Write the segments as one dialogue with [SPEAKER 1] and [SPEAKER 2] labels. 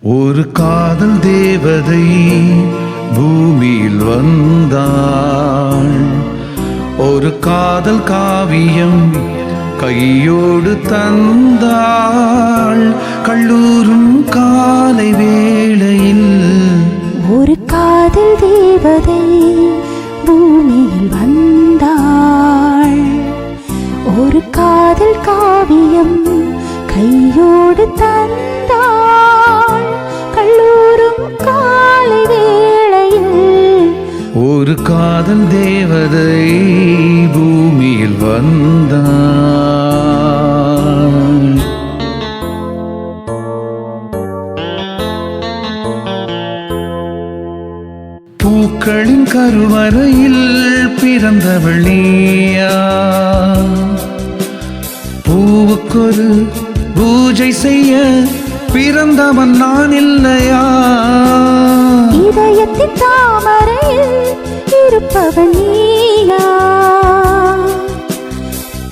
[SPEAKER 1] ஒரு காதல் தேவதை பூமியில் வந்தாள். ஒரு காதல் காவியம் கையோடு தந்தாள். கல்லூரும் காலை வேளையில்
[SPEAKER 2] ஒரு காதல் தேவதை பூமியில் வந்தாள். ஒரு காதல் காவியம் கையோடு தந்தாள். கல்லூரும் காலை வேளையில்
[SPEAKER 1] ஒரு காதல் தேவதை பூமியில் வந்தாள். பூக்களின் கருவறையில் பிறந்தவள் நீயா? பூவுக்கொரு பூஜை செய்ய பிறந்தவன் நான் இல்லையா?
[SPEAKER 2] இதயத்தின் தாமரையில் இருப்பவன் நீயா?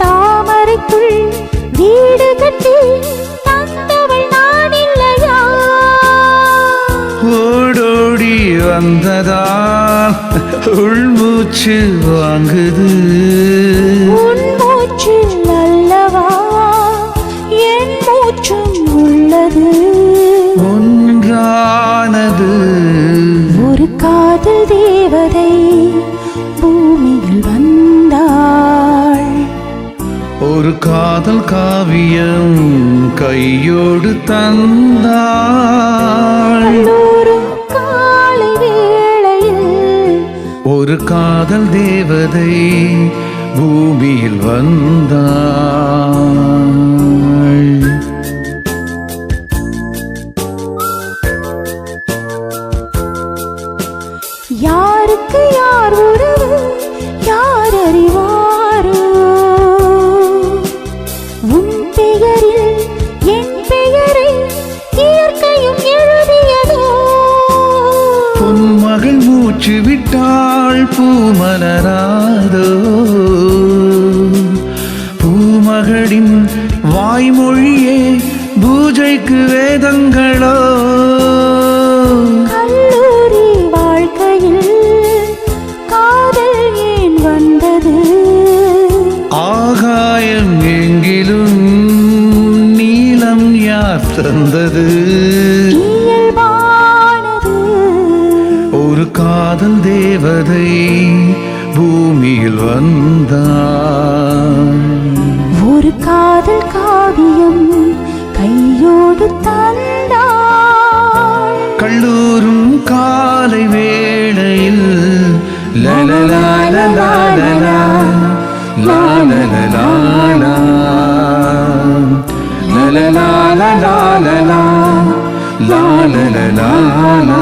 [SPEAKER 2] தாமரைக்குள் வீடு கட்டி தந்தவள் நான் இல்லையா?
[SPEAKER 1] ஓடோடி வந்ததால் உள்மூச்சு வாங்குது.
[SPEAKER 2] உன் மூச்சில் அல்லவா என் மூச்சும் உள்ளது.
[SPEAKER 1] ஒன்றானது
[SPEAKER 2] ஒரு காதல் தேவதை பூமியில் வந்தாள்.
[SPEAKER 1] ஒரு காதல் காவியம் கையோடு தந்தாள்.
[SPEAKER 2] கல்லூரும் காலை வேளையில்
[SPEAKER 1] ஒரு காதல் தேவதை பூமியில் வந்தாள்.
[SPEAKER 2] யாருக்கு யார் உறவு யார் அறிவாரோ? உன் பெயரில் என் பெயரை இயற்கையும் எழுதியதோ?
[SPEAKER 1] பொன்மகள் மூச்சு விட்டாள் பூமலராதோ? பூமகளின் வாய்மொழியே பூஜைக்கு வேதங்களோ?
[SPEAKER 2] கல்லூரி வாழ்க்கையில் காதல் ஏன் வந்தது?
[SPEAKER 1] ஆகாயம் எங்கிலும் நீலம் யார் தந்தது?
[SPEAKER 2] இயல்பானது.
[SPEAKER 1] ஒரு காதல் தேவதை பூமியில் வந்தாள்.
[SPEAKER 2] ஒரு காதல் காவியம் கையோடு தந்தாள்.
[SPEAKER 1] கல்லூரும் காலை வேளையில் லலலாலலாலலா, லாலலலாலா, லலலாலலாலலா, லாலலலாலா.